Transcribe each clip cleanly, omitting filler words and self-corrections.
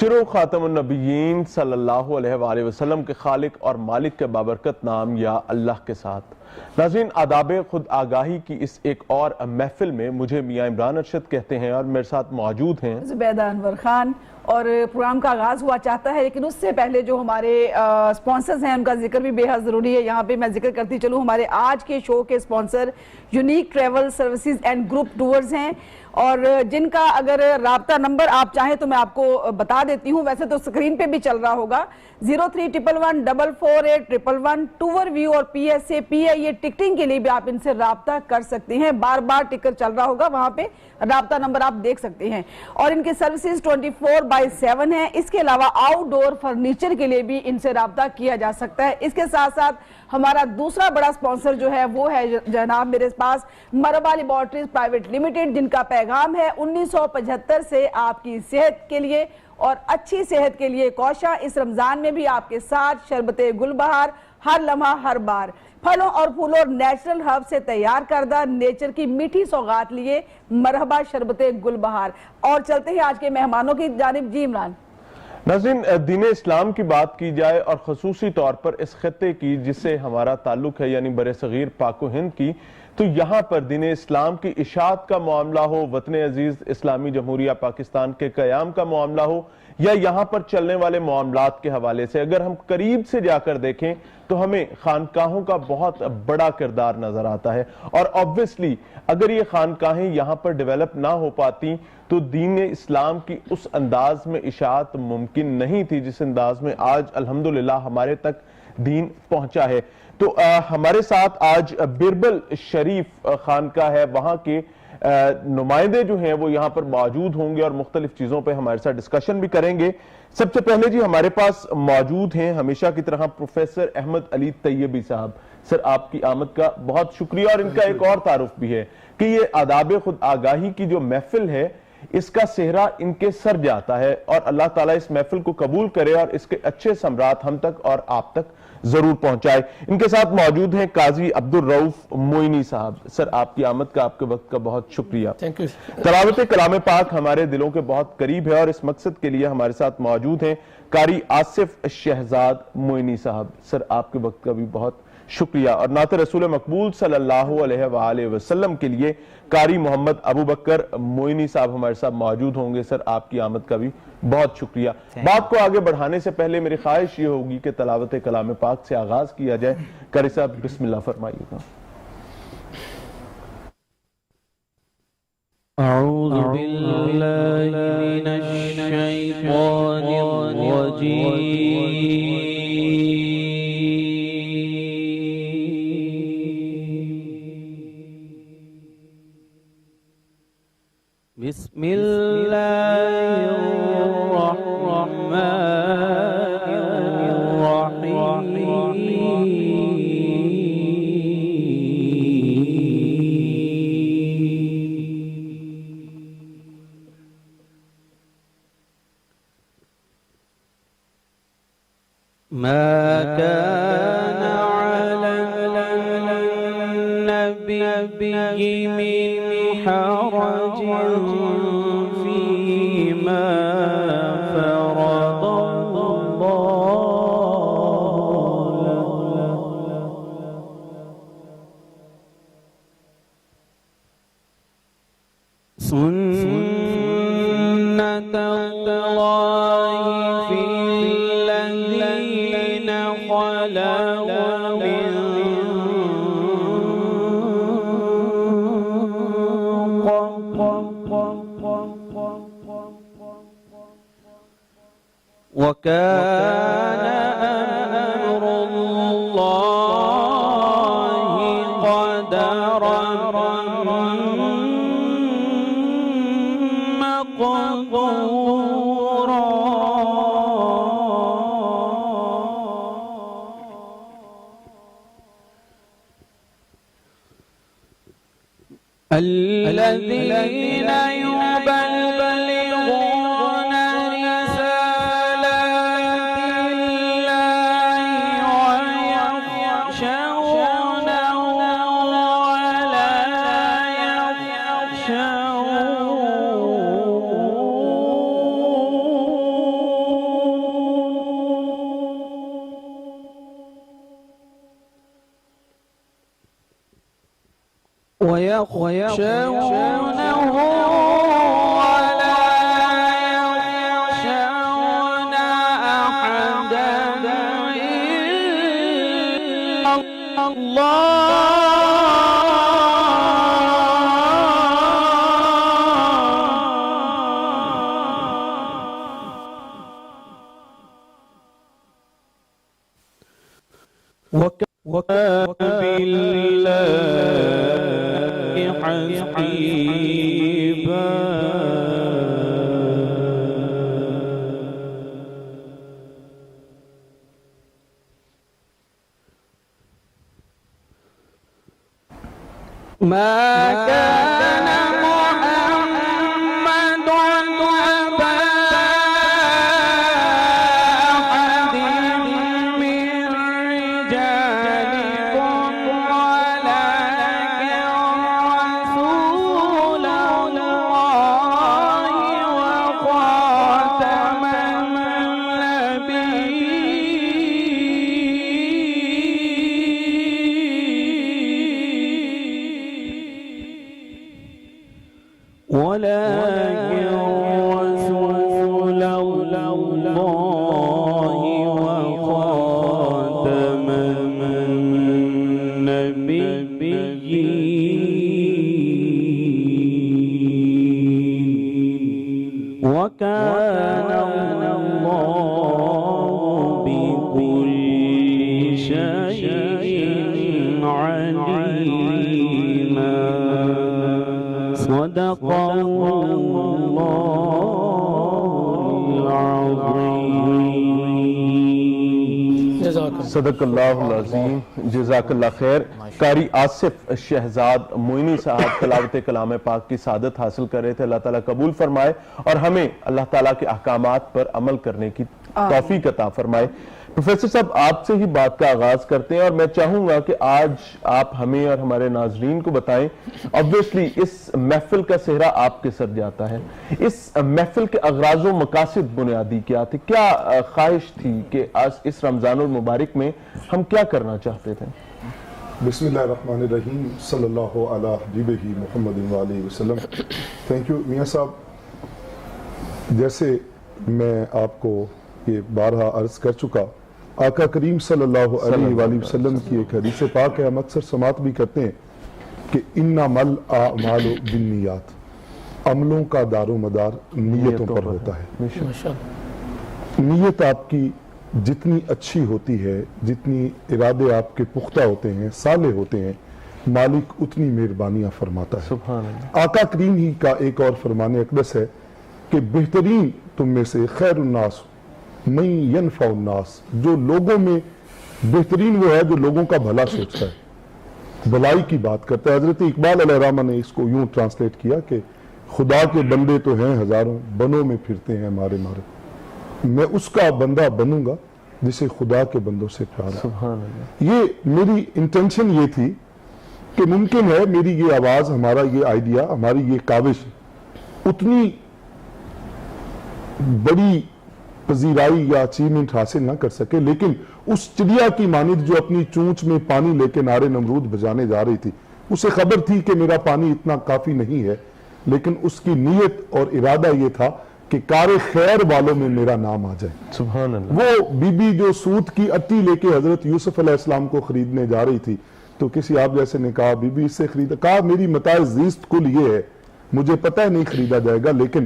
شروع خاتم النبیین صلی اللہ علیہ وآلہ وسلم کے خالق اور مالک کے بابرکت نام یا اللہ کے ساتھ۔ ناظرین، آداب خود آگاہی کی اس ایک اور محفل میں مجھے میاں عمران ارشد کہتے ہیں اور میرے ساتھ موجود ہیں زبیدہ انور خان، اور پروگرام کا آغاز ہوا چاہتا ہے لیکن اس سے پہلے جو ہمارے سپانسرز ہیں ان کا ذکر بھی بے حد ضروری ہے۔ یہاں پہ میں ذکر کرتی چلوں، ہمارے آج کے شو کے sponsor unique travel services and group tours ہیں، اور جن کا اگر رابطہ نمبر آپ چاہیں تو میں آپ کو بتا دیتی ہوں، ویسے تو سکرین پہ بھی چل رہا ہوگا۔ 0311144111 ٹور ویو اور PSA ٹکٹنگ کے لیے بھی آپ ان سے رابطہ کر سکتے ہیں۔ بار بار ٹکٹ چل رہا ہوگا، وہاں پہ رابطہ نمبر آپ دیکھ سکتے ہیں، اور ان کے سروسز 24/7 ہیں۔ اس کے علاوہ آؤٹ ڈور فرنیچر کے لیے بھی ان سے رابطہ کیا جا سکتا ہے۔ اس کے ساتھ ساتھ ہمارا دوسرا بڑا سپانسر جو ہے وہ ہے جناب میرے پاس مرحبا لیبارٹریز پرائیویٹ لمیٹڈ، جن کا پیغام ہے 1975 سے آپ کی صحت کے لیے اور اچھی صحت کے لیے کوشاں۔ اس رمضان میں بھی آپ کے ساتھ شربت گل بہار، ہر لمحہ ہر بار، پھلوں اور پھولوں اور نیچرل ہرب سے تیار کردہ نیچر کی میٹھی سوغات لیے مرحبا شربت گل بہار۔ اور چلتے ہیں آج کے مہمانوں کی جانب۔ جی عمران۔ ناظرین، دین اسلام کی بات کی جائے اور خصوصی طور پر اس خطے کی جس سے ہمارا تعلق ہے یعنی برصغیر پاک و ہند کی، تو یہاں پر دین اسلام کی اشاعت کا معاملہ ہو، وطن عزیز اسلامی جمہوریہ پاکستان کے قیام کا معاملہ ہو، یا یہاں پر چلنے والے معاملات کے حوالے سے اگر ہم قریب سے جا کر دیکھیں تو ہمیں خانقاہوں کا بہت بڑا کردار نظر آتا ہے، اور obviously اگر یہ خانقاہیں یہاں پر ڈیولپ نہ ہو پاتی تو دین اسلام کی اس انداز میں اشاعت ممکن نہیں تھی جس انداز میں آج الحمدللہ ہمارے تک دین پہنچا ہے۔ تو ہمارے ساتھ آج بیربل شریف خانقاہ ہے، وہاں کے نمائندے جو ہیں وہ یہاں پر موجود ہوں گے اور مختلف چیزوں پہ ہمارے ساتھ ڈسکشن بھی کریں گے۔ سب سے پہلے جی ہمارے پاس موجود ہیں ہمیشہ کی طرح پروفیسر احمد علی طیبی صاحب۔ سر، آپ کی آمد کا بہت شکریہ، اور ان کا ایک اور تعارف بھی ہے کہ یہ آداب خود آگاہی کی جو محفل ہے اس کا صحرا ان کے سر جاتا ہے، اور اللہ تعالیٰ اس محفل کو قبول کرے اور اس کے اچھے ثمرات ہم تک اور آپ تک ضرور پہنچائے۔ ان کے ساتھ موجود ہیں قاضی عبدالرؤف موئنی صاحب۔ سر، آپ کی آمد کا، آپ کے وقت کا بہت شکریہ۔ تلاوت کلام پاک ہمارے دلوں کے بہت قریب ہے، اور اس مقصد کے لیے ہمارے ساتھ موجود ہیں قاری آصف شہزاد موئنی صاحب۔ سر، آپ کے وقت کا بھی بہت شکریہ۔ اور نعت رسول مقبول صلی اللہ علیہ وآلہ وسلم کے لیے قاری محمد ابو بکر موئنی صاحب ہمارے ساتھ موجود ہوں گے۔ سر، آپ کی آمد کا بھی بہت شکریہ۔ بات کو آگے بڑھانے سے پہلے میری خواہش یہ ہوگی کہ تلاوت کلام پاک سے آغاز کیا جائے۔ قاری صاحب بسم اللہ فرمائیے گا۔ اعوذ باللہ من الشیطان الرجیم، بسم اللہ الرحمن الرحیم، ما كان على النبي من حرج فيما فرض الله له، سنة الله في الذين خلوا من وكان أمر الله قدرا مقدورا، الذين يبلغون رسالات الله ويخشونه ولا يخشون ويخشونه ولا يخشون أحدا إلا الله وكفى بالله حسيبا. ما كان محمد أبا أحد من رجالكم ولكن رسول الله وخاتم النبيين ولكن رسول الله وخاتم النبيين وكان الله بكل شيء عليما. صدق الله العظيم. صدق اللہ العظیم. جزاک اللہ خیر. قاری آصف شہزاد معینی صاحب تلاوت کلام پاک کی سعادت حاصل کر رہے تھے. اللہ تعالیٰ قبول فرمائے اور ہمیں اللہ تعالیٰ کے احکامات پر عمل کرنے کی توفیق عطا فرمائے. پروفیسر صاحب آپ سے ہی بات کا آغاز کرتے ہیں اور میں چاہوں گا کہ آج آپ ہمیں اور ہمارے ناظرین کو بتائیں. obviously اس محفل کا صحرا آپ کے سر جاتا ہے. اس محفل کے اغراض و مقاصد بنیادی کیا تھے؟ کیا خواہش تھی کہ آج اس رمضان المبارک میں ہم کیا کرنا چاہتے تھے؟ بسم اللہ الرحمن الرحیم. صلی اللہ علیہ حبیبہ محمد وآلہ وسلم. تھینک یو میاں صاحب. جیسے میں آپ کو یہ بارہا عرض کر چکا، آقا کریم صلی اللہ علیہ وآلہ وسلم کی ایک حدیث پاک ہے، ہم اکثر سماعت بھی کرتے ہیں کہ انما الاعمال بالنیات، عملوں کا دار و مدار نیتوں پر ہوتا ہے. نیت آپ کی جتنی اچھی ہوتی ہے، جتنی ارادے آپ کے پختہ ہوتے ہیں، صالح ہوتے ہیں، مالک اتنی مہربانیاں فرماتا ہے. سبحان اللہ. آقا کریم ہی کا ایک اور فرمان اقدس ہے کہ بہترین تم میں سے خیر الناس من ینفع الناس، جو لوگوں میں بہترین وہ ہے جو لوگوں کا بھلا سوچتا ہے، بھلائی کی بات کرتا ہے. حضرت اقبال علیہ الرحمہ نے اس کو یوں ٹرانسلیٹ کیا کہ خدا کے بندے تو ہیں ہزاروں، بنوں میں پھرتے ہیں مارے مارے. میں اس کا بندہ بنوں گا جسے خدا کے بندوں سے پیار ہے. سبحان اللہ. یہ میری انٹینشن یہ تھی کہ ممکن ہے میری یہ آواز، ہمارا یہ آئیڈیا، ہماری یہ کاوش اتنی بڑی پذیرائی یا اچیومنٹ حاصل نہ کر سکے، لیکن اس چڑیا کی مانند جو اپنی چونچ میں پانی لے کے نعرے نمرود بجانے جا رہی تھی، اسے خبر تھی کہ میرا پانی اتنا کافی نہیں ہے، لیکن اس کی نیت اور ارادہ یہ تھا کہ کار خیر والوں میں میرا نام آ جائے. سبحان اللہ. وہ بی بی جو سوت کی اٹی لے کے حضرت یوسف علیہ السلام کو خریدنے جا رہی تھی تو کسی آپ جیسے نے کہا بی بی اس سے خریدا، کہا میری متاع زیست کل یہ ہے، مجھے پتہ ہے نہیں خریدا جائے گا، لیکن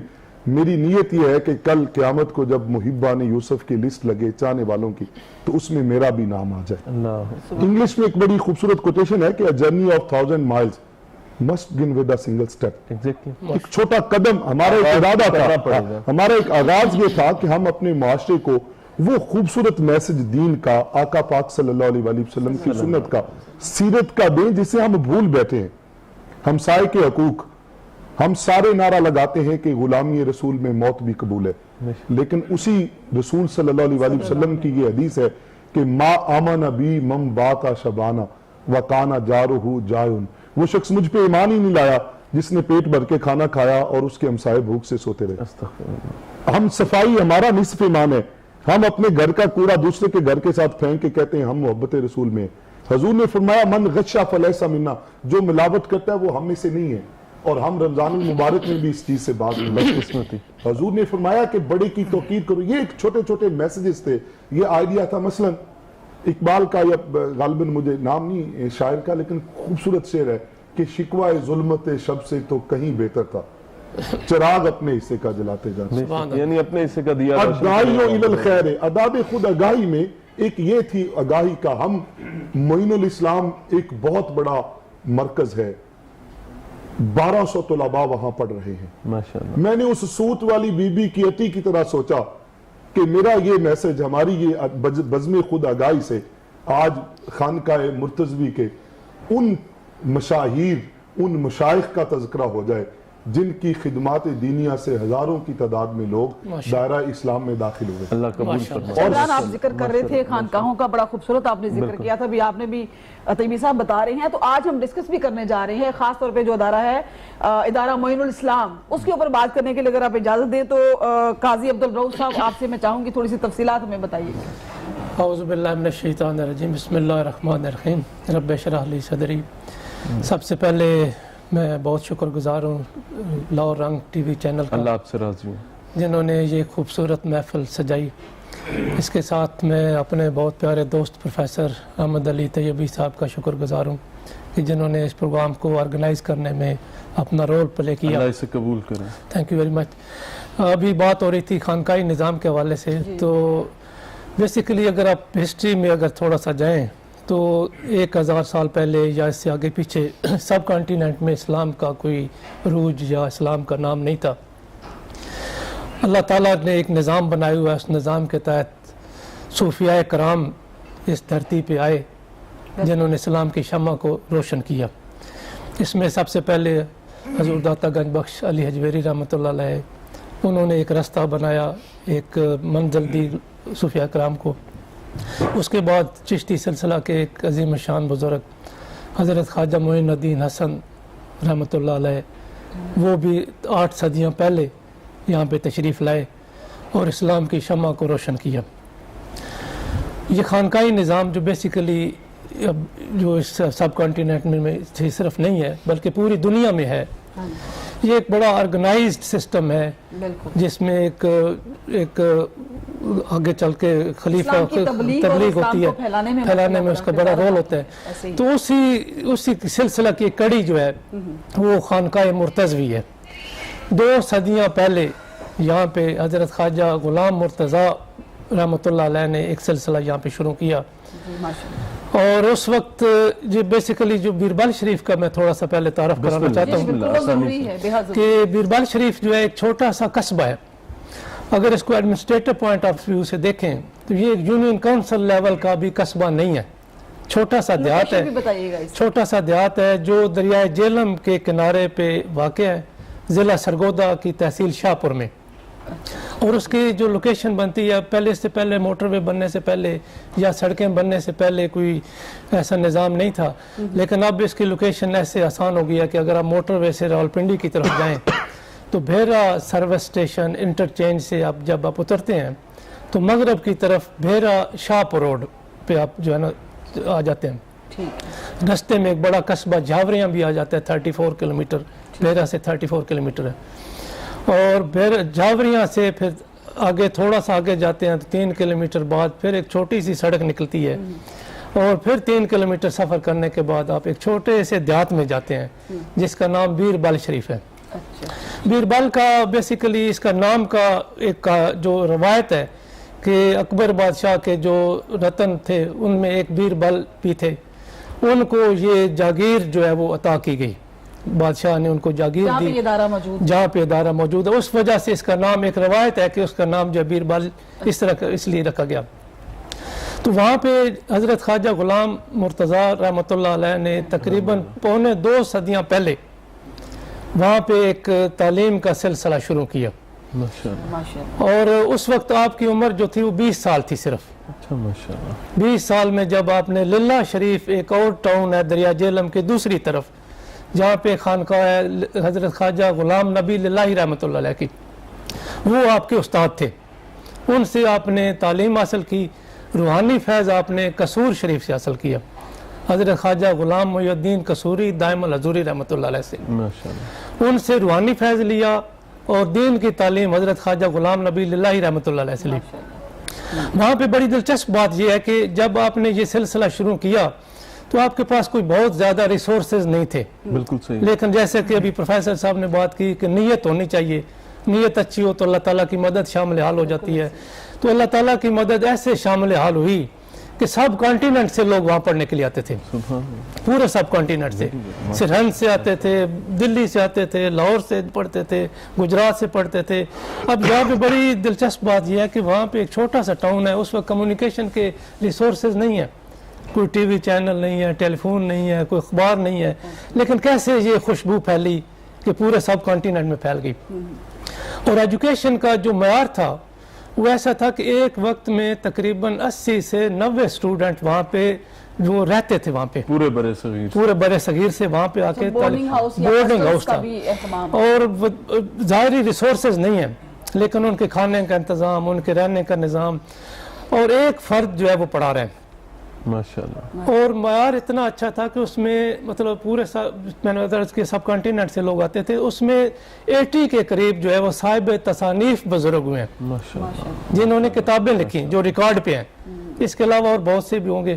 میری نیت یہ ہے کہ کل قیامت کو جب محبان یوسف کی لسٹ لگے چاہنے والوں کی تو اس میں میرا بھی نام آ جائے. اللہ. انگلش میں ایک بڑی خوبصورت کوٹیشن ہے کہ a journey of 1000 miles must begin with a single step. Exactly. ایک چھوٹا قدم، ہمارا ایک ارادہ کرنا پڑے تھا، گا. ہمارا ایک آغاز یہ تھا کہ ہم اپنے معاشرے کو وہ خوبصورت میسج دین کا، آقا پاک صلی اللہ علیہ وآلہ وسلم کی سنت کا، سیرت کا دیں جسے ہم بھول بیٹھے ہیں. ہمسائے کے حقوق، ہم سارے نعرہ لگاتے ہیں کہ غلامی رسول میں موت بھی قبول ہے، لیکن اسی رسول صلی اللہ علیہ وآلہ وسلم کی یہ حدیث ہے کہ ما آمن بی من باتا شبانا وکانا جارہ جائن، وہ شخص مجھ پہ ایمان ہی نہیں لایا جس نے پیٹ بھر کے کھانا کھایا اور اس کے ہمسائے بھوک سے سوتے رہے. ہم صفائی ہمارا نصف ایمان ہے. ہم اپنے گھر کا کوڑا دوسرے کے گھر کے ساتھ پھینک کے کہتے ہیں ہم محبت رسول میں. حضور نے فرمایا من غشا فلیسا منا، جو ملاوٹ کرتا ہے وہ ہم میں سے نہیں ہے، اور ہم رمضان المبارک میں بھی اس چیز سے باز نہیں۔ حضور نے فرمایا کہ بڑے کی توقیر کرو۔ یہ ایک چھوٹے چھوٹے میسیجز تھے، یہ آئیڈیا تھا۔ مثلا اقبال کا یا غالباً مجھے نام نہیں شاعر کا، لیکن خوبصورت شعر ہے کہ شکوہ ظلمت شب سے تو کہیں بہتر تھا، چراغ اپنے حصے کا جلاتے جاتے، یعنی اپنے حصے کا دیا ادائی و الی الخیر۔ آداب خود آگاہی میں ایک یہ تھی آگاہی کا، ہم معین الاسلام ایک بہت بڑا مرکز ہے، 1200 طلباء وہاں پڑھ رہے ہیں۔ ماشاءاللہ۔ میں نے اس سوت والی بی بی کی اٹی کی طرح سوچا کہ میرا یہ میسج ہماری یہ بزم خود آگاہی سے آج خانقاہ مرتضوی کے ان مشاہیر، ان مشائخ کا تذکرہ ہو جائے جن کی خدمات دینیہ سے ہزاروں کی تعداد میں لوگ دائرہ اسلام میں داخل ہوئے۔ اللہ قبول فرمائے۔ عمران آپ ذکر کر رہے تھے خانقاہوں کا، بڑا خوبصورت آپ نے ذکر کیا تھا، بھی آپ نے بھی طیبی صاحب بتا رہے ہیں، تو آج ہم ڈسکس بھی کرنے جا رہے ہیں خاص طور پہ جو ادارہ ہے ادارہ معین الاسلام، اس کے اوپر بات کرنے کے لیے اگر آپ اجازت دیں تو قاضی عبدالرؤف صاحب آپ سے میں چاہوں گی تھوڑی سی تفصیلات ہمیں بتائیے۔ اعوذ باللہ من الشیطان الرجیم، بسم اللہ الرحمن الرحیم، رب اشرح لی صدری۔ سب سے پہلے میں بہت شکر گزار ہوں لاہور رنگ ٹی وی چینل کا، اللہ آپ سے راضی ہوں، جنہوں نے یہ خوبصورت محفل سجائی۔ اس کے ساتھ میں اپنے بہت پیارے دوست پروفیسر احمد علی طیبی صاحب کا شکر گزار ہوں کہ جنہوں نے اس پروگرام کو آرگنائز کرنے میں اپنا رول پلے کیا۔ اللہ اسے قبول کرے۔ Thank you very much. ابھی بات ہو رہی تھی خانقاہی نظام کے حوالے سے، تو بیسیکلی اگر آپ ہسٹری میں اگر تھوڑا سا جائیں تو 1000 سال پہلے یا اس سے آگے پیچھے سب کانٹیننٹ میں اسلام کا کوئی عروج یا اسلام کا نام نہیں تھا۔ اللہ تعالیٰ نے ایک نظام بنایا ہوا ہے، اس نظام کے تحت صوفیاء کرام اس دھرتی پہ آئے جنہوں نے اسلام کی شمع کو روشن کیا۔ اس میں سب سے پہلے حضور داتا گنج بخش علی حجویری رحمۃ اللہ علیہ، انہوں نے ایک راستہ بنایا، ایک منزل دی صوفیاء کرام کو۔ اس کے بعد چشتی سلسلہ کے ایک عظیم شان بزرگ حضرت خواجہ معین الدین حسن رحمۃ اللہ علیہ، وہ بھی 8 صدیاں پہلے یہاں پہ تشریف لائے اور اسلام کی شمع کو روشن کیا۔ یہ خانقاہی نظام جو بیسیکلی جو اس سب کانٹیننٹ میں صرف نہیں ہے بلکہ پوری دنیا میں ہے، یہ ایک بڑا آرگنائزڈ سسٹم ہے جس میں ایک آگے چل کے خلیفہ تبلیغ ہوتی ہے، پھیلانے میں اس کا بڑا رول ہوتا ہے۔ تو اسی سلسلہ کی کڑی جو ہے وہ خانقاہ مرتضوی ہے۔ 2 صدیاں پہلے یہاں پہ حضرت خواجہ غلام مرتضیٰ رحمۃ اللہ علیہ نے ایک سلسلہ یہاں پہ شروع کیا، اور اس وقت جو بیسیکلی جو بیربل شریف کا میں تھوڑا سا پہلے تعارف کرانا چاہتا ہوں کہ بیربل شریف جو ہے ایک چھوٹا سا قصبہ ہے۔ اگر اس کو ایڈمنسٹریٹو پوائنٹ آف ویو سے دیکھیں تو یہ یونین کونسل لیول کا بھی قصبہ نہیں ہے، چھوٹا سا دیہات ہے، چھوٹا سا دیہات ہے جو دریائے جہلم کے کنارے پہ واقع ہے، ضلع سرگودا کی تحصیل شاہپور میں۔ اور اس کی جو لوکیشن بنتی ہے، پہلے سے پہلے موٹر وے بننے سے پہلے یا سڑکیں بننے سے پہلے کوئی ایسا نظام نہیں تھا، لیکن اب اس کی لوکیشن ایسے آسان ہو گیا کہ اگر آپ موٹر وے سے راولپنڈی کی طرف جائیں تو بھیرا سروس اسٹیشن انٹرچینج سے جب آپ اترتے ہیں تو مغرب کی طرف بھیرا شاہپور روڈ پہ آپ جو ہے نا آ جاتے ہیں۔ رستے میں ایک بڑا قصبہ جھاوریاں بھی آ جاتا ہے، 34 کلومیٹر، بھیرا سے 34 کلومیٹر ہے، اور جھاوریاں سے پھر آگے تھوڑا سا آگے جاتے ہیں تو 3 کلومیٹر بعد پھر ایک چھوٹی سی سڑک نکلتی ہے، اور پھر 3 کلومیٹر سفر کرنے کے بعد آپ ایک چھوٹے سے دیہات میں جاتے ہیں جس کا نام بیربل شریف ہے۔ بیربل کا بیسیکلی اس کا نام کا ایک جو روایت ہے کہ اکبر بادشاہ کے جو رتن تھے ان میں ایک بیربل بھی تھے، ان کو یہ جاگیر جو ہے وہ عطا کی گئی، بادشاہ نے ان کو جاگیر دی جہاں پہ ادارہ موجود ہے، اس وجہ سے اس کا نام، ایک روایت ہے کہ اس کا نام جو بیربل اس طرح اس لیے رکھا گیا۔ تو وہاں پہ حضرت خواجہ غلام مرتضیٰ رحمۃ اللہ علیہ نے تقریباً 2.25 صدیاں پہلے وہاں پہ ایک تعلیم کا سلسلہ شروع کیا، اور اس وقت آپ کی عمر جو تھی وہ 20 سال تھی صرف۔ 20 سال میں جب آپ نے للہ شریف، ایک اور ٹاؤن ہے دریا جہلم کے دوسری طرف جہاں پہ خانقاہ ہے حضرت خواجہ غلام نبی للہ رحمۃ اللہ علیہ کی، وہ آپ کے استاد تھے، ان سے آپ نے تعلیم حاصل کی، روحانی فیض آپ نے قصور شریف سے حاصل کیا، حضرت خواجہ غلام محی الدین قصوری دائم الحضوری رحمۃ اللہ علیہ سے، ماشاءاللہ، ان سے روحانی فیض لیا اور دین کی تعلیم حضرت خواجہ غلام نبی اللہ رحمۃ اللہ علیہ سے لی۔ وہاں پہ بڑی دلچسپ بات یہ ہے کہ جب آپ نے یہ سلسلہ شروع کیا تو آپ کے پاس کوئی بہت زیادہ ریسورسز نہیں تھے، بالکل صحیح، لیکن جیسے کہ ابھی پروفیسر صاحب نے بات کی کہ نیت ہونی چاہیے، نیت اچھی ہو تو اللہ تعالیٰ کی مدد شامل حال ہو جاتی ہے۔ تو اللہ تعالیٰ کی مدد ایسے شامل حال ہوئی کہ سب کانٹیننٹ سے لوگ وہاں پڑھنے کے لیے آتے تھے، پورے سب کانٹیننٹ سے، سرہند سے آتے تھے، دلی سے آتے تھے، لاہور سے پڑھتے تھے، گجرات سے پڑھتے تھے۔ اب یہاں پہ بڑی دلچسپ بات یہ ہے کہ وہاں پہ ایک چھوٹا سا ٹاؤن ہے، اس وقت کمیونیکیشن کے ریسورسز نہیں ہیں، کوئی ٹی وی چینل نہیں ہے، ٹیلی فون نہیں ہے، کوئی اخبار نہیں ہے، لیکن کیسے یہ خوشبو پھیلی کہ پورے سب کانٹیننٹ میں پھیل گئی۔ اور ایجوکیشن کا جو معیار تھا وہ ایسا تھا کہ ایک وقت میں تقریباً 80 سے 90 اسٹوڈنٹ وہاں پہ جو رہتے تھے، وہاں پہ پورے برے صغیر، پورے برے صغیر سے وہاں پہ آ کے بورڈنگ ہاؤس یا بورڈنگ ہاسٹلز ہاؤس کا تھا، بھی اہتمام، اور ظاہری ریسورسز نہیں ہیں لیکن ان کے کھانے کا انتظام، ان کے رہنے کا نظام، اور ایک فرد جو ہے وہ پڑھا رہے ہیں، ماشاءاللہ، اور معیار اتنا اچھا تھا کہ اس میں مطلب پورے میں نے عرض کے سب کانٹیننٹ سے لوگ آتے تھے، اس میں 80 کے قریب جو ہے وہ صاحب تصانیف بزرگ ہوئے ہیں ماشاءاللہ، جنہوں نے کتابیں لکھی جو ریکارڈ پہ ہیں، اس کے علاوہ اور بہت سے بھی ہوں گے۔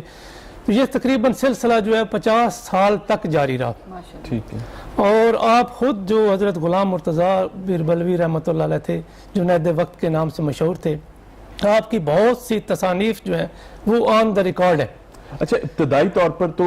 تو یہ تقریباً سلسلہ جو ہے 50 سال تک جاری رہا، ٹھیک ہے، اور آپ خود جو حضرت غلام مرتضیٰ بیربلوی رحمۃ اللہ علیہ تھے، جنید وقت کے نام سے مشہور تھے، آپ کی بہت سی تصانیف جو ہیں وہ آن دا ریکارڈ ہے۔ اچھا، ابتدائی طور پر تو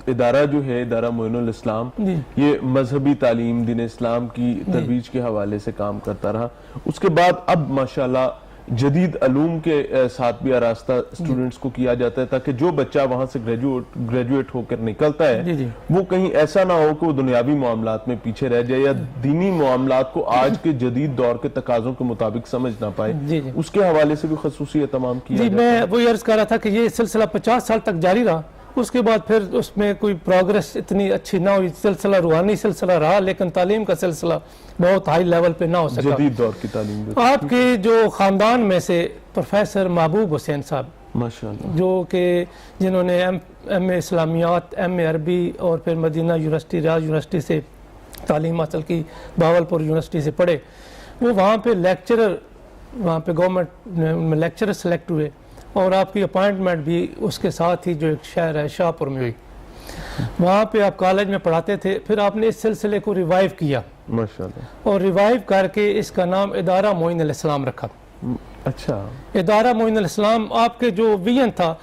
ادارہ جو ہے ادارہ معین الاسلام جی، یہ مذہبی تعلیم دین اسلام کی ترویج کے حوالے سے کام کرتا رہا، اس کے بعد اب ماشاءاللہ جدید علوم کے ساتھ بھی آراستہ اسٹوڈنٹس کو کیا جاتا ہے تاکہ جو بچہ وہاں سے گریجویٹ ہو کر نکلتا جی ہے جی وہ کہیں ایسا نہ ہو کہ وہ دنیاوی معاملات میں پیچھے رہ جائے یا دینی معاملات کو آج کے جدید دور کے تقاضوں کے مطابق سمجھ نہ پائے، جی جی اس کے حوالے سے بھی خصوصی اہتمام کیا جی، جاتا ہے۔ میں وہی عرض کر رہا تھا کہ یہ سلسلہ 50 سال تک جاری رہا، اس کے بعد پھر اس میں کوئی پروگرس اتنی اچھی نہ ہوئی، سلسلہ روحانی سلسلہ رہا لیکن تعلیم کا سلسلہ بہت ہائی لیول پہ نہ ہو سکا۔ جدید دور کی تعلیم بھی، آپ کے جو خاندان میں سے پروفیسر محبوب حسین صاحب، ماشاءاللہ، جو کہ جنہوں نے ایم اے اسلامیات، ایم اے عربی اور پھر مدینہ یونیورسٹی، ریاض یونیورسٹی سے تعلیم حاصل کی، باولپور یونیورسٹی سے پڑھے، وہ وہاں پہ لیکچرر، وہاں پہ گورنمنٹ میں لیکچرر سلیکٹ ہوئے، اور آپ کی اپائنٹمنٹ بھی اس کے ساتھ ہی جو ایک شہر ہے شاہپور میں ہوئی، وہاں پہ آپ کالج میں پڑھاتے تھے۔ پھر آپ نے اس سلسلے کو ریوائیو کیا ماشاءاللہ، اور ریوائیو کر کے اس کا نام ادارہ معین الاسلام رکھا۔ اچھا، ادارہ معین الاسلام آپ کے جو ویژن تھا،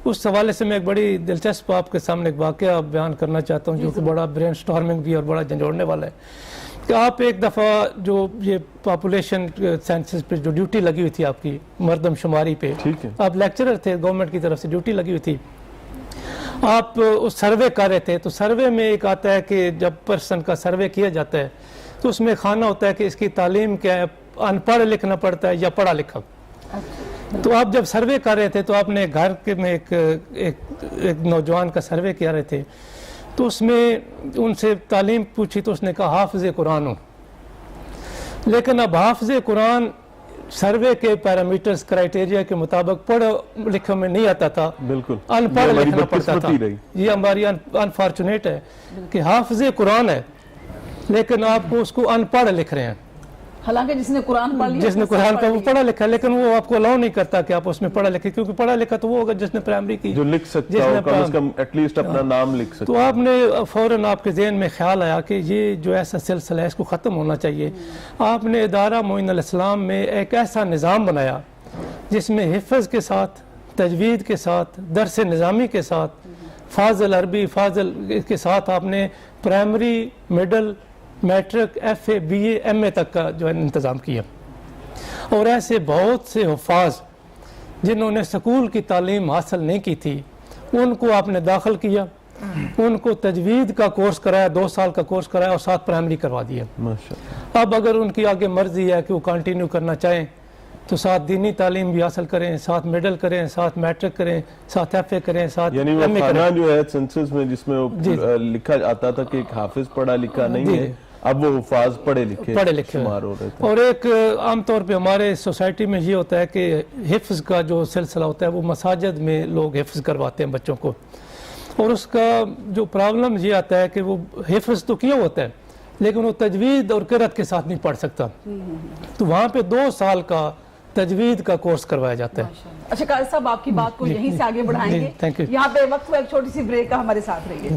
اس حوالے سے میں ایک بڑی دلچسپ آپ کے سامنے ایک واقعہ بیان کرنا چاہتا ہوں جو کہ بڑا برین سٹارمنگ بھی اور بڑا جھنجھوڑنے والا ہے کہ آپ ایک دفعہ جو یہ پاپولیشن سینسس پہ جو ڈیوٹی لگی ہوئی تھی آپ کی مردم شماری پہ، ٹھیک ہے، آپ لیکچرر تھے، گورنمنٹ کی طرف سے ڈیوٹی لگی ہوئی تھی، آپ اس سروے کر رہے تھے، تو سروے میں ایک آتا ہے کہ جب پرسن کا سروے کیا جاتا ہے تو اس میں کھانا ہوتا ہے کہ اس کی تعلیم کیا ہے، ان پڑھ لکھنا پڑتا ہے یا پڑھا لکھا۔ تو آپ جب سروے کر رہے تھے تو آپ نے گھر کے میں ایک نوجوان کا سروے کیا رہے تھے، تو اس میں ان سے تعلیم پوچھی تو اس نے کہا حافظ قرآن ہوں، لیکن اب حافظ قرآن سروے کے پیرامیٹرز کرائیٹیریا کے مطابق پڑھ لکھنے میں نہیں آتا تھا، بالکل ان پڑھ یہ ہماری لکھنا پڑتا تھا۔ بدقسمتی رہی، یہ ہماری انفارچونیٹ ہے کہ حافظ قرآن ہے لیکن آپ کو اس کو ان پڑھ لکھ رہے ہیں، حالانکہ جس نے قرآن پڑھ لیا، جس نے قرآن کا وہ پڑھا لکھا، لیکن وہ آپ کو الاؤ نہیں کرتا کہ آپ اس میں پڑھا لکھے، کیونکہ پڑھا لکھا تو وہ ہوگا جس نے پرائمری کی، جو لکھ سکتا جس ہو نے کم از کم ایٹ لیسٹ اپنا نام لکھ سکتا تو آپ نے فوراً آپ کے ذہن میں خیال آیا کہ یہ جو ایسا سلسلہ ہے اس کو ختم ہونا چاہیے۔ آپ نے ادارہ معین الاسلام میں ایک ایسا نظام بنایا جس میں حفظ کے ساتھ، تجوید کے ساتھ، درس نظامی کے ساتھ، فاضل عربی، فاضل کے ساتھ آپ نے primary, middle, matric, F A, B A, M A تک کا جو ہے انتظام کیا، اور ایسے بہت سے حفاظ جنہوں نے سکول کی تعلیم حاصل نہیں کی تھی ان کو آپ نے داخل کیا، ان کو تجوید کا کورس کرایا، 2 سال کا کورس کرایا اور ساتھ پرائمری کروا دیا۔ ماشاءاللہ، اب اگر ان کی آگے مرضی ہے کہ وہ کنٹینیو کرنا چاہیں تو ساتھ دینی تعلیم بھی حاصل کریں، ساتھ مڈل کریں، ساتھ میٹرک کریں، ساتھ ایف اے کریں، ساتھ یعنی وہ ایم اے کریں۔ خانہ جو ہے سنسس میں جس میں وہ لکھا آتا تھا کہ ایک حافظ پڑھا لکھا نہیں ہے، اب وہ حفاظ پڑھے لکھے شمار ہو رہے تھے۔ اور ایک عام طور پہ ہمارے سوسائٹی میں یہ ہوتا ہے کہ حفظ کا جو سلسلہ ہوتا ہے وہ مساجد میں لوگ حفظ کرواتے ہیں بچوں کو، اور اس کا جو پرابلم یہ آتا ہے کہ وہ حفظ تو کیا ہوتا ہے لیکن وہ تجوید اور قرأت کے ساتھ نہیں پڑھ سکتا، تو وہاں پہ 2 سال کا تجوید کا کورس کروایا جاتا ہے۔ اچھا قاری صاحب آپ کی بات کو یہیں سے آگے بڑھائیں گے، thank you۔ یہاں پہ وقت ہوا ایک چھوٹی سی بریک کا، ہمارے ساتھ رہیے۔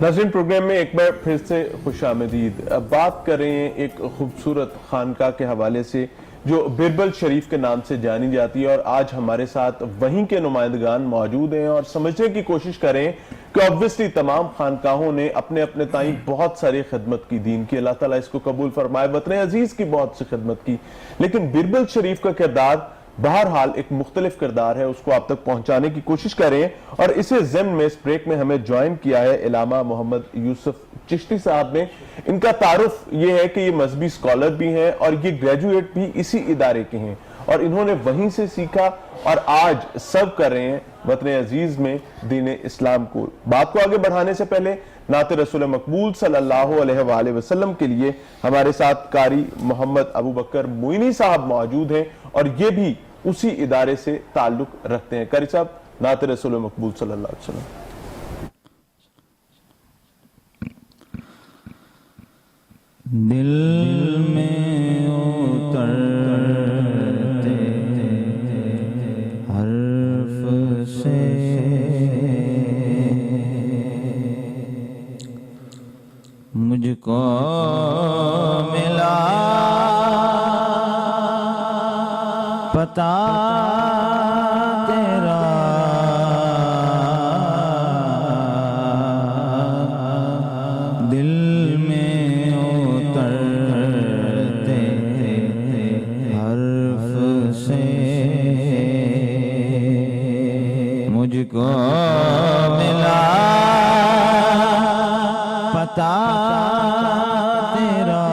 ناظرین پروگرام میں ایک بار پھر سے خوش آمدید۔ بات کر رہے ہیں ایک خوبصورت خانقاہ کے حوالے سے جو بربل شریف کے نام سے جانی جاتی ہے، اور آج ہمارے ساتھ وہیں کے نمائندگان موجود ہیں اور سمجھنے کی کوشش کریں کہ obviously تمام خانقاہوں نے اپنے اپنے تائیں بہت ساری خدمت کی، دین کی، اللہ تعالیٰ اس کو قبول فرمائے، وطن عزیز کی بہت سی خدمت کی، لیکن بربل شریف کا کردار بہرحال ایک مختلف کردار ہے، اس کو آپ تک پہنچانے کی کوشش کریں۔ اور اسے ضمن میں اس بریک میں ہمیں جوائن کیا ہے علامہ محمد یوسف چشتی صاحب نے۔ ان کا تعارف یہ ہے کہ یہ مذہبی اسکالر بھی ہیں اور یہ گریجویٹ بھی اسی ادارے کے ہیں، اور انہوں نے وہیں سے سیکھا اور آج سرو کر رہے ہیں وطن عزیز میں دین اسلام کو۔ بات کو آگے بڑھانے سے پہلے نعت رسول مقبول صلی اللہ علیہ وآلہ وسلم کے لیے ہمارے ساتھ قاری محمد ابو بکر معینی صاحب موجود ہیں، اور یہ بھی اسی ادارے سے تعلق رکھتے ہیں۔ قاری صاحب نعت رسول مقبول صلی اللہ علیہ وسلم۔ دل میں اترتے حرف سے مجھ کو ملا پتا تیرا، دل میں اترتے حرف سے مجھ کو ملا پتا تیرا،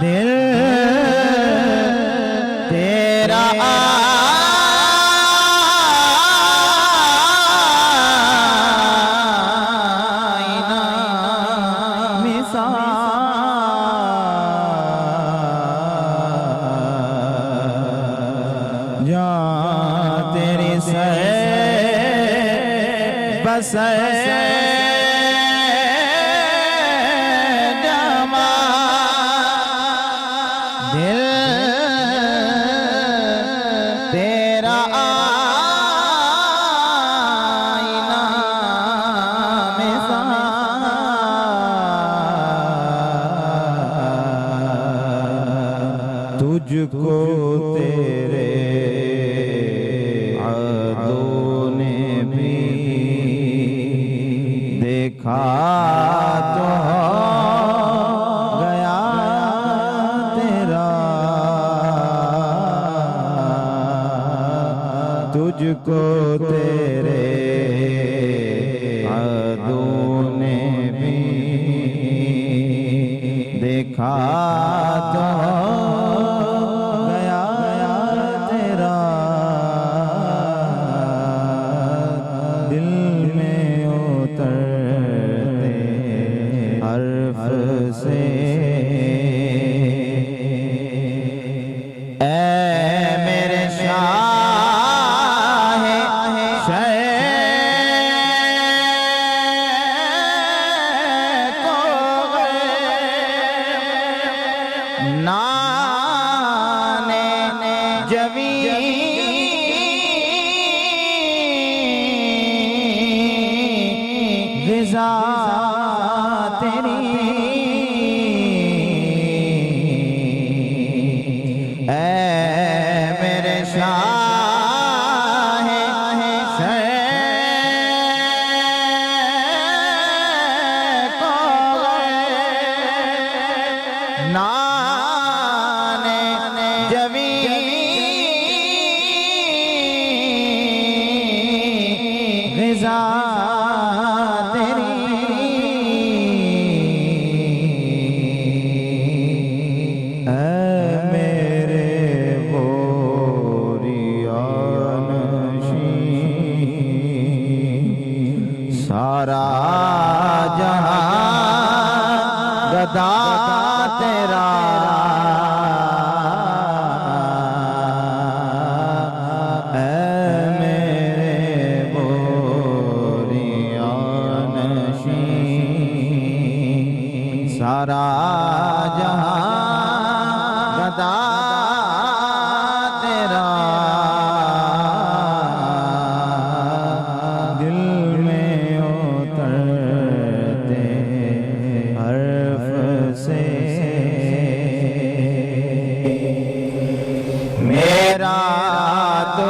دل تیرا آئینہ مثال، جہاں تیری بس دل تیرا آئینہ مثال، تجھ کو تیرے عدو نے بھی دیکھا تو گیا تیرا، تجھ کو تیرے عدو نے بھی دیکھا تو گیا تیرا، دل میں اترتے غذا تیری اے میرے شاہ شیخ نان جوی غذا تیری اے میرے غوریانشین سارا جہاں گدا تیرا اے میرے غوریانشین سارا جہاں گدا تیرا دل میں اترتے حرف سے میرا تو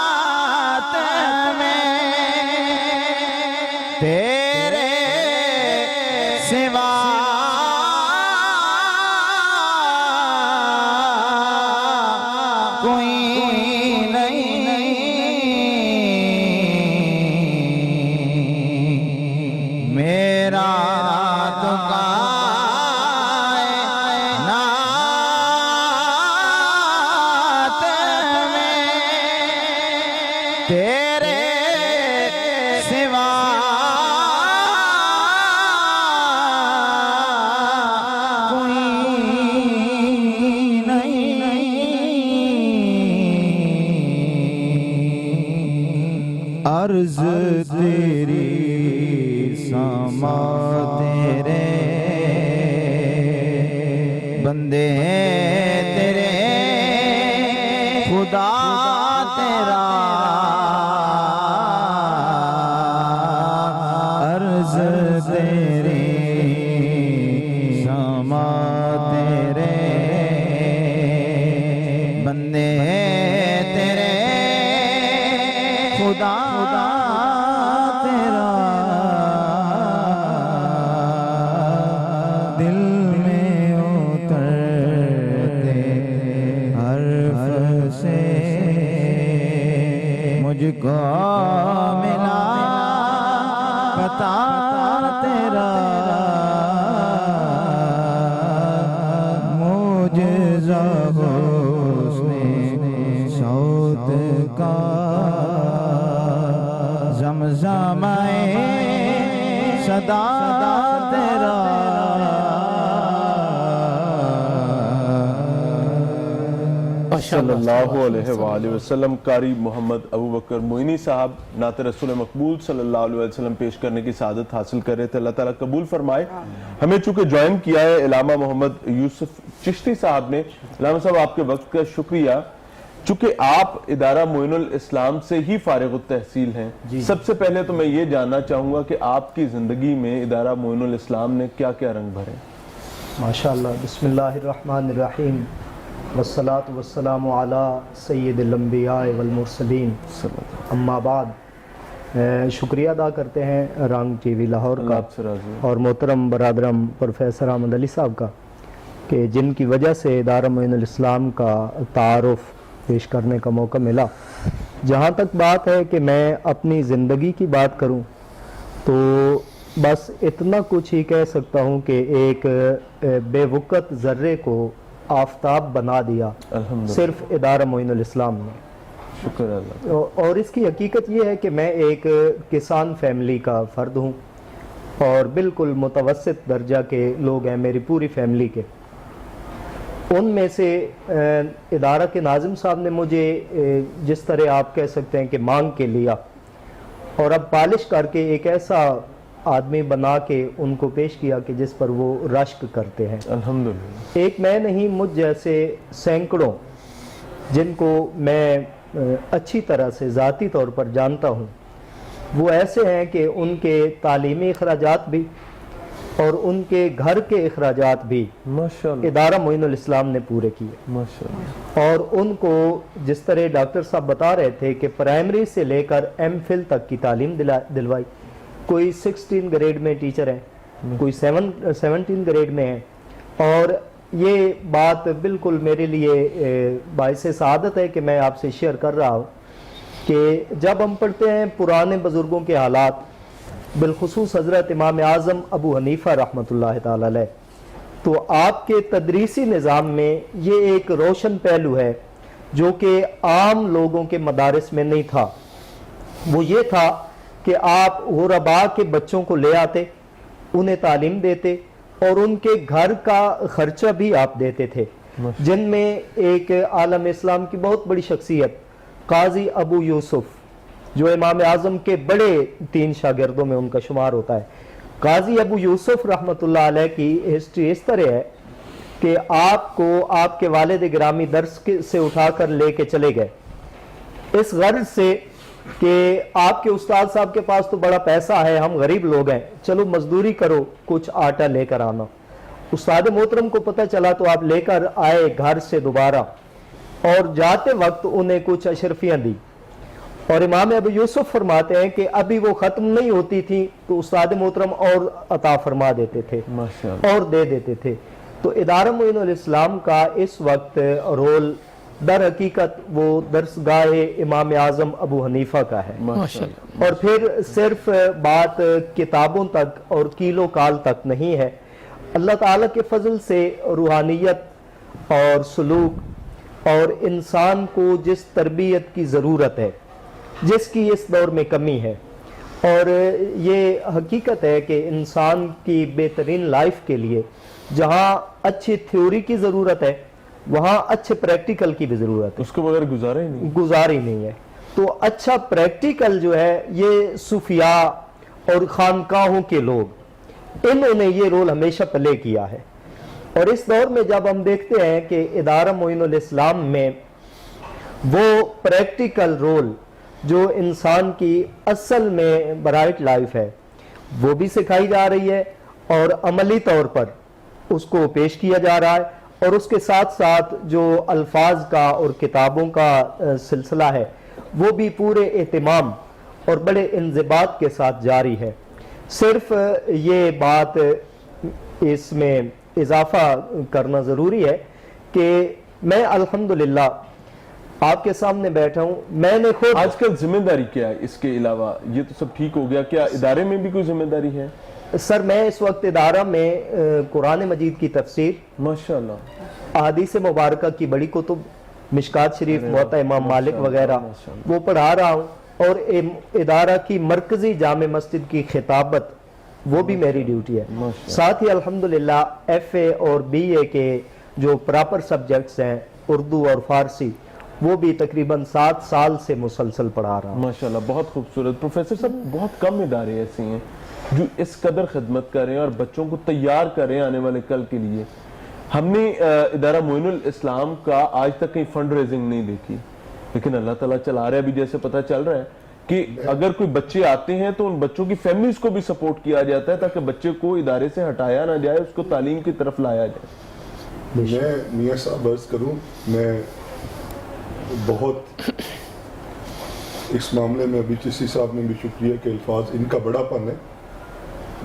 کائنات میں تیرے سوا کوئی نہیں میرا تو کائنات میں تیرے سوا کوئی نہیں عرض تیری سما تیرے بندے تیرے خدا تیرا عرض تیری سما تیرے بندے تیرے خدا تیرا دل میں اترتے حرف سے مجھ کو ملا پتا تیرا معجزہ حسن صوت کا زمزمے صدا تیرا صلی اللہ علیہ وآلہ وسلم قاری محمد ابو بکر معینی صاحب نعت رسول مقبول صلی اللہ علیہ وسلم پیش کرنے کی سعادت حاصل کر رہے تھے. اللہ تعالیٰ قبول فرمائے. ہمیں چونکہ جوائن کیا ہے علامہ محمد یوسف چشتی صاحب نے. علامہ صاحب آپ کے وقت کا شکریہ. چونکہ آپ ادارہ معین الاسلام سے ہی فارغ التحصیل ہیں, سب سے پہلے تو میں یہ جاننا چاہوں گا کہ آپ کی زندگی میں ادارہ معین الاسلام نے کیا کیا رنگ بھرے؟ ماشاءاللہ. بسم اللہ الرحمن الرحیم والصلاة والسلام علی سید الانبیاء والمرسلین اما بعد. شکریہ ادا کرتے ہیں رنگ ٹی وی لاہور کا اور محترم برادرم پروفیسر احمد علی صاحب کا کہ جن کی وجہ سے ادارہ معین الاسلام کا تعارف پیش کرنے کا موقع ملا. جہاں تک بات ہے کہ میں اپنی زندگی کی بات کروں تو بس اتنا کچھ ہی کہہ سکتا ہوں کہ ایک بے وقت ذرے کو آفتاب بنا دیا صرف ادارہ معین الاسلام نے. شکر اللہ. اور اس کی حقیقت یہ ہے کہ میں ایک کسان فیملی کا فرد ہوں اور بالکل متوسط درجہ کے لوگ ہیں میری پوری فیملی کے. ان میں سے ادارہ کے ناظم صاحب نے مجھے جس طرح آپ کہہ سکتے ہیں کہ مانگ کے لیا اور اب پالش کر کے ایک ایسا آدمی بنا کے ان کو پیش کیا کہ جس پر وہ رشک کرتے ہیں. الحمدللہ. ایک میں نہیں, مجھ جیسے سینکڑوں جن کو میں اچھی طرح سے ذاتی طور پر جانتا ہوں وہ ایسے ہیں کہ ان کے تعلیمی اخراجات بھی اور ان کے گھر کے اخراجات بھی ماشاءاللہ ادارہ معین الاسلام نے پورے کیے، ماشاءاللہ اور ان کو جس طرح ڈاکٹر صاحب بتا رہے تھے کہ پرائمری سے لے کر ایم فل تک کی تعلیم دلوائی. کوئی 16 گریڈ میں ٹیچر ہے، کوئی 17 گریڈ میں ہے. اور یہ بات بالکل میرے لیے باعث سعادت ہے کہ میں آپ سے شیئر کر رہا ہوں کہ جب ہم پڑھتے ہیں پرانے بزرگوں کے حالات، بالخصوص حضرت امام اعظم ابو حنیفہ رحمۃ اللہ تعالی علیہ، تو آپ کے تدریسی نظام میں یہ ایک روشن پہلو ہے جو کہ عام لوگوں کے مدارس میں نہیں تھا. وہ یہ تھا کہ آپ غرباء کے بچوں کو لے آتے، انہیں تعلیم دیتے اور ان کے گھر کا خرچہ بھی آپ دیتے تھے، جن میں ایک عالم اسلام کی بہت بڑی شخصیت قاضی ابو یوسف، جو امام اعظم کے بڑے 3 شاگردوں میں ان کا شمار ہوتا ہے. قاضی ابو یوسف رحمۃ اللہ علیہ کی ہسٹری اس طرح ہے کہ آپ کو آپ کے والد گرامی درس سے اٹھا کر لے کے چلے گئے اس غرض سے کہ آپ کے استاد صاحب کے پاس تو بڑا پیسہ ہے، ہم غریب لوگ ہیں، چلو مزدوری کرو، کچھ آٹا لے کر آنا. استاد محترم کو پتہ چلا تو آپ لے کر آئے گھر سے دوبارہ، اور جاتے وقت انہیں کچھ اشرفیاں دی. اور امام ابو یوسف فرماتے ہیں کہ ابھی وہ ختم نہیں ہوتی تھی تو استاد محترم اور عطا فرما دیتے تھے اور دے دیتے تھے. تو ادارہ معین الاسلام کا اس وقت رول در حقیقت وہ درسگاہ امام اعظم ابو حنیفہ کا ہے. اور پھر صرف بات کتابوں تک اور کیلو کال تک نہیں ہے، اللہ تعالیٰ کے فضل سے روحانیت اور سلوک اور انسان کو جس تربیت کی ضرورت ہے، جس کی اس دور میں کمی ہے، اور یہ حقیقت ہے کہ انسان کی بہترین لائف کے لیے جہاں اچھی تھیوری کی ضرورت ہے وہاں اچھے پریکٹیکل کی بھی ضرورت ہے، اس کے بغیر گزارا ہی نہیں ہے. تو اچھا پریکٹیکل جو ہے یہ صوفیاء اور خانقاہوں کے لوگ، انہوں نے یہ رول ہمیشہ پلے کیا ہے. اور اس دور میں جب ہم دیکھتے ہیں کہ ادارہ معین الاسلام میں وہ پریکٹیکل رول جو انسان کی اصل میں برائٹ لائف ہے وہ بھی سکھائی جا رہی ہے اور عملی طور پر اس کو پیش کیا جا رہا ہے، اور اس کے ساتھ ساتھ جو الفاظ کا اور کتابوں کا سلسلہ ہے وہ بھی پورے اہتمام اور بڑے انضباط کے ساتھ جاری ہے. صرف یہ بات اس میں اضافہ کرنا ضروری ہے کہ میں الحمدللہ آپ کے سامنے بیٹھا ہوں. میں نے خود آج کل ذمہ داری کیا ہے اس کے علاوہ؟ یہ تو سب ٹھیک ہو گیا، کیا ادارے میں بھی کوئی ذمہ داری ہے؟ سر میں اس وقت ادارہ میں قرآن مجید کی تفسیر، ماشاءاللہ، احادیث مبارکہ کی بڑی کتب، مشکات شریف، موطا امام مالک وغیرہ وہ پڑھا رہا ہوں، اور ادارہ کی مرکزی جامع مسجد کی خطابت وہ بھی میری ڈیوٹی ہے. ساتھ ہی الحمدللہ ایف اے اور بی اے کے جو پراپر سبجیکٹس ہیں اردو اور فارسی وہ بھی تقریباً 7 سال سے مسلسل پڑھا رہا ہوں. ماشاءاللہ، بہت خوبصورت. پروفیسر صاحب، بہت کم ادارے ایسے ہیں جو اس قدر خدمت کریں اور بچوں کو تیار کریں آنے والے کل کے لیے. ہم نے ادارہ معین الاسلام کا آج تک کہیں فنڈ ریزنگ نہیں دیکھی، لیکن اللہ تعالیٰ چلا رہا ہے. ابھی جیسے پتہ چل رہا ہے کہ اگر کوئی بچے آتے ہیں تو ان بچوں کی فیملیز کو بھی سپورٹ کیا جاتا ہے تاکہ بچے کو ادارے سے ہٹایا نہ جائے، اس کو تعلیم کی طرف لایا جائے. میں میاں صاحب عرض کروں، میں بہت اس معاملے میں ابھی چشتی صاحب نے بھی شکریہ کہ الفاظ ان کا بڑا پن ہے.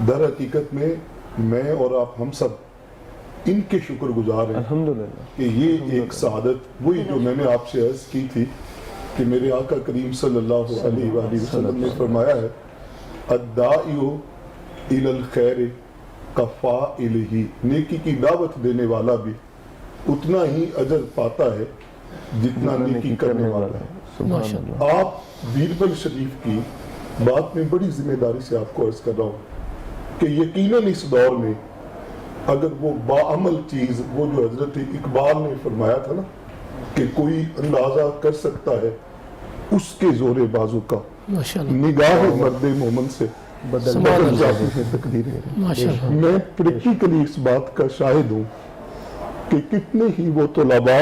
در حقیقت میں اور آپ ہم سب ان کے شکر گزار ہیں الحمدللہ کہ یہ ایک سعادت، وہی جو میں نے آپ سے عرض کی تھی کہ میرے آقا کریم صلی اللہ علیہ وآلہ وسلم نے فرمایا ہے الداعی الی الخیر کفاعلہ، نیکی کی دعوت دینے والا بھی اتنا ہی اجر پاتا ہے جتنا نیکی کرنے والا ہے. آپ بیربل شریف کی بات میں بڑی ذمہ داری سے آپ کو عرض کر رہا ہوں کہ یقیناً اس دور میں اگر وہ باعمل چیز، وہ جو حضرت اقبال نے فرمایا تھا نا کہ کوئی اندازہ کر سکتا ہے اس کے زور بازو کا، نگاہ مرد مومن سے بدل جاتی ہے تقدیریں. میں پریکٹیکلی اس بات کا شاہد ہوں کہ کتنے ہی وہ طلباء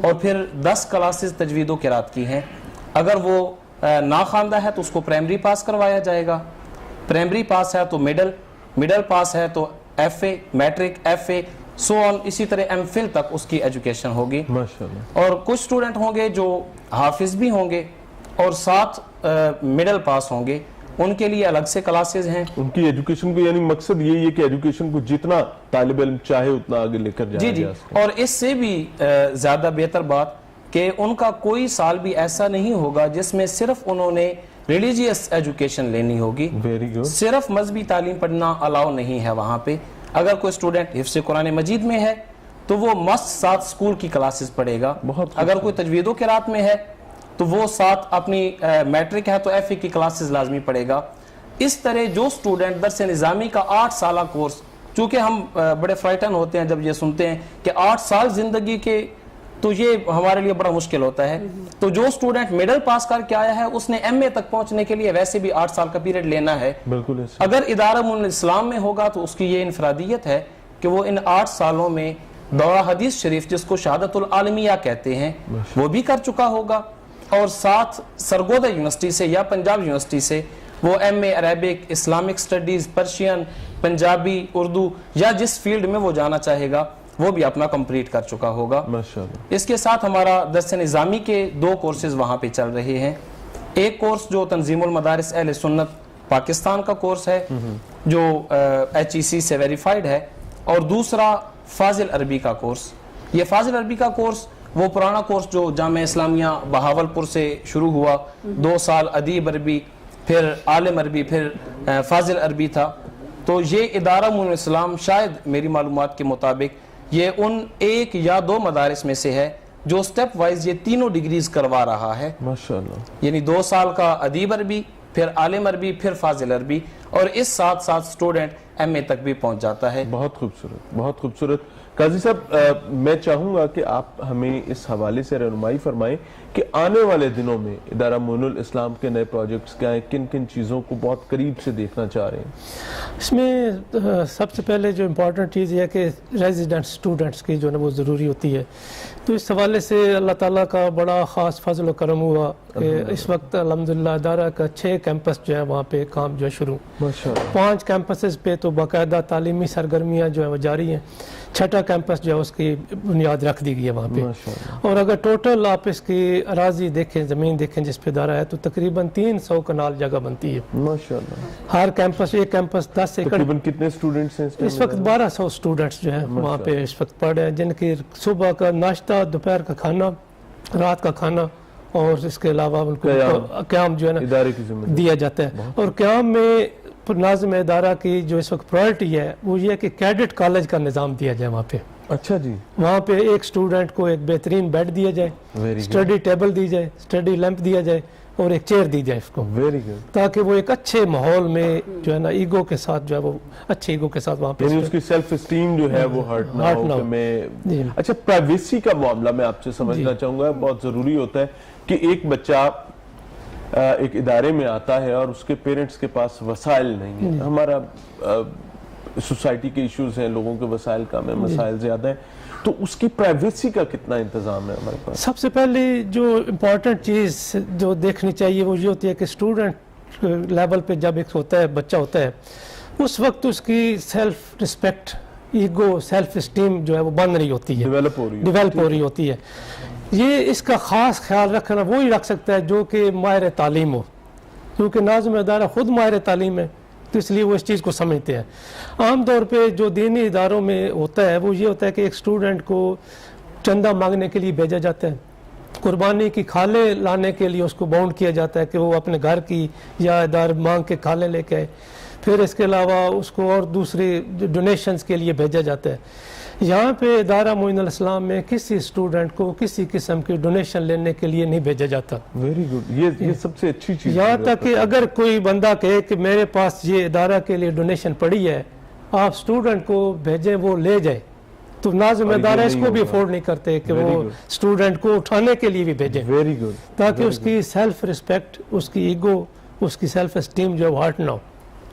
اور پھر 10 کلاسز تجوید و قرات کی ہیں. اگر وہ ناخواندہ ہے تو اس کو پرائمری پاس کروایا جائے گا, پرائمری پاس ہے تو مڈل پاس ہے تو F A, matric, F A, so on, اسی طرح ایم فل تک اس کی ایجوکیشن ہوگی. ماشاءاللہ. اور کچھ اسٹوڈنٹ ہوں گے جو حافظ بھی ہوں گے اور ساتھ مڈل پاس ہوں گے, ان کے لیے الگ سے کلاسز ہیں. ان کی ایجوکیشن کو, یعنی مقصد یہی ہے کہ ایجوکیشن کو جتنا طالب علم چاہے اتنا آگے لے کر جایا جی جا سکے. اور اس سے بھی زیادہ بہتر بات کہ ان کا کوئی سال بھی ایسا نہیں ہوگا جس میں صرف انہوں نے ریلیجیس ایجوکیشن لینی ہوگی. Very good. صرف مذہبی تعلیم پڑھنا الاؤ نہیں ہے وہاں پہ. اگر کوئی اسٹوڈنٹ حفظ قرآن مجید میں ہے تو وہ مست ساتھ اسکول کی کلاسز پڑھے گا. اگر کوئی تجوید و قرات میں ہے تو وہ ساتھ اپنی میٹرک ہے تو ایف اے کی کلاسز لازمی پڑھے گا. اس طرح جو اسٹوڈنٹ درس نظامی کا 8 سالہ کورس, چونکہ ہم بڑے فرائٹن ہوتے ہیں جب یہ سنتے ہیں کہ 8 سال زندگی کے, تو یہ ہمارے لیے بڑا مشکل ہوتا ہے. تو جو اسٹوڈنٹ مڈل پاس کر کے آیا ہے اس نے ایم اے تک پہنچنے کے لیے ویسے بھی 8 سال کا پیریڈ لینا ہے. بالکل. اگر ادارہ الاسلام میں ہوگا تو اس کی یہ انفرادیت ہے کہ وہ ان 8 سالوں میں دورہ حدیث شریف, جس کو شہادت العالمیہ کہتے ہیں, وہ بھی کر چکا ہوگا, اور ساتھ سرگودا یونیورسٹی سے یا پنجاب یونیورسٹی سے وہ M A Arabic, Islamic studies, Persian, Punjabi, Urdu یا جس فیلڈ میں وہ جانا چاہے گا وہ بھی اپنا کمپلیٹ کر چکا ہوگا. ماشاءاللہ. اس کے ساتھ ہمارا درس نظامی کے 2 کورسز وہاں پہ چل رہے ہیں. ایک کورس جو تنظیم المدارس اہل سنت پاکستان کا کورس ہے جو HEC سے ویریفائڈ ہے, اور دوسرا فاضل عربی کا کورس. یہ فاضل عربی کا کورس وہ پرانا کورس جو جامعہ اسلامیہ بہاولپور سے شروع ہوا, 2 سال ادیب عربی, پھر عالم عربی, پھر فاضل عربی تھا. تو یہ ادارہ معین الاسلام شاید میری معلومات کے مطابق یہ ان 1 یا 2 مدارس میں سے ہے جو سٹیپ وائز یہ تینوں ڈگریز کروا رہا ہے. ماشاءاللہ. یعنی 2 سال کا ادیب عربی, پھر عالم عربی, پھر فاضل عربی, اور اس ساتھ ساتھ اسٹوڈنٹ ایم اے تک بھی پہنچ جاتا ہے. بہت خوبصورت, بہت خوبصورت. قاضی صاحب, میں چاہوں گا کہ آپ ہمیں اس حوالے سے رہنمائی فرمائیں کہ آنے والے دنوں میں ادارہ معین الاسلام کے نئے پروجیکٹس کیا ہیں, کن کن چیزوں کو بہت قریب سے دیکھنا چاہ رہے ہیں؟ اس میں سب سے پہلے جو امپورٹنٹ چیز یہ ہے کہ ریزیڈنٹ اسٹوڈنٹس کی جو ہے وہ ضروری ہوتی ہے. تو اس حوالے سے اللہ تعالیٰ کا بڑا خاص فضل و کرم ہوا کہ اس وقت الحمدللہ ادارہ کا 6 کیمپس جو ہے وہاں پہ کام جو ہے شروع, 5 کیمپسز پہ تو باقاعدہ تعلیمی سرگرمیاں جو ہے وہ جاری ہیں. 6ٹھا کیمپس جو ہے اس کی بنیاد رکھ دی گئی ہے وہاں پہ. اور اگر ٹوٹل آپ اس کی اراضی دیکھیں, زمین دیکھیں جس پہ ادارہ ہے, تو تقریباً 300 کنال جگہ بنتی ہے. ماشاءاللہ. ہر کیمپس, ایک کیمپس 10 ایکڑ. تقریباً کتنے اسٹوڈنٹس ہیں اس وقت 1200 اسٹوڈنٹس جو ہیں وہاں پہ اس وقت پڑھ رہے ہیں, جن کی صبح کا ناشتہ, دوپہر کا کھانا, رات کا کھانا, اور اس کے علاوہ ان کو قیام جو ہے نا ادارے کی ذمہ دیا جاتا ہے. اور قیام میں ناظم ادارہ کی جو اس وقت پرائرٹی ہے وہ یہ کہ کیڈٹ کالج کا نظام دیا جائے وہاں پہ. اچھا جی. وہاں پہ ایک اسٹوڈنٹ کو ایک بہترین بیڈ دیا جائے, اسٹڈی ٹیبل دی جائے, اسٹڈی لیمپ دیا جائے, اور ایک چیئر دی جائے اس کو, ویری گڈ, تاکہ وہ ایک اچھے ماحول میں جو ہے نا ایگو کے ساتھ جو ہے وہ اچھے ایگو کے ساتھ وہاں پہ, یعنی اس کی سیلف اسٹیم جو ہے وہ ہرٹ نہ ہو. اچھا, پرائیویسی کا معاملہ میں آپ سے سمجھنا چاہوں گا. بہت ضروری ہوتا ہے کہ ایک بچہ ایک ادارے میں آتا ہے اور اس کے پیرنٹس کے پاس وسائل نہیں ہیں. ہمارا سوسائٹی کے ایشوز ہیں, لوگوں کے وسائل کم ہیں, مسائل زیادہ ہیں, تو اس کی پرائیویسی کا کتنا انتظام ہے ہمارے پاس؟ سب سے پہلی جو امپورٹنٹ چیز جو دیکھنی چاہیے وہ یہ ہوتی ہے کہ اسٹوڈنٹ لیول پہ جب ایک ہوتا ہے, بچہ ہوتا ہے, اس وقت اس کی self respect, ego, self esteem جو ہے وہ بن رہی ہوتی ہے, ڈیولپ ہو رہی ہوتی ہے. یہ اس کا خاص خیال رکھنا وہی رکھ سکتا ہے جو کہ ماہر تعلیم ہو, کیونکہ ناظم ادارہ خود ماہر تعلیم ہے, تو اس لیے وہ اس چیز کو سمجھتے ہیں. عام طور پہ جو دینی اداروں میں ہوتا ہے وہ یہ ہوتا ہے کہ ایک اسٹوڈنٹ کو چندہ مانگنے کے لیے بھیجا جاتا ہے, قربانی کی کھالیں لانے کے لیے اس کو باؤنڈ کیا جاتا ہے کہ وہ اپنے گھر کی یا ادار مانگ کے کھالیں لے کے آئے. پھر اس کے علاوہ اس کو اور دوسری ڈونیشنز کے لیے بھیجا جاتا ہے. یہاں پہ ادارہ معین الاسلام میں کسی اسٹوڈنٹ کو کسی قسم کی ڈونیشن لینے کے لیے نہیں بھیجا جاتا. ویری گڈ, یہ سب سے اچھی چیز. یہاں تک کہ اگر کوئی بندہ کہے کہ میرے پاس یہ ادارہ کے لیے ڈونیشن پڑی ہے, آپ اسٹوڈنٹ کو بھیجیں, وہ لے جائے, تو ناظم ادارہ اس کو بھی افورڈ نہیں کرتے کہ وہ اسٹوڈنٹ کو اٹھانے کے لیے بھی بھیجیں. Very good. تاکہ اس کی سیلف رسپیکٹ, اس کی ایگو, اس کی سیلف اسٹیم جو ہے وہ ہرٹ نہ ہو.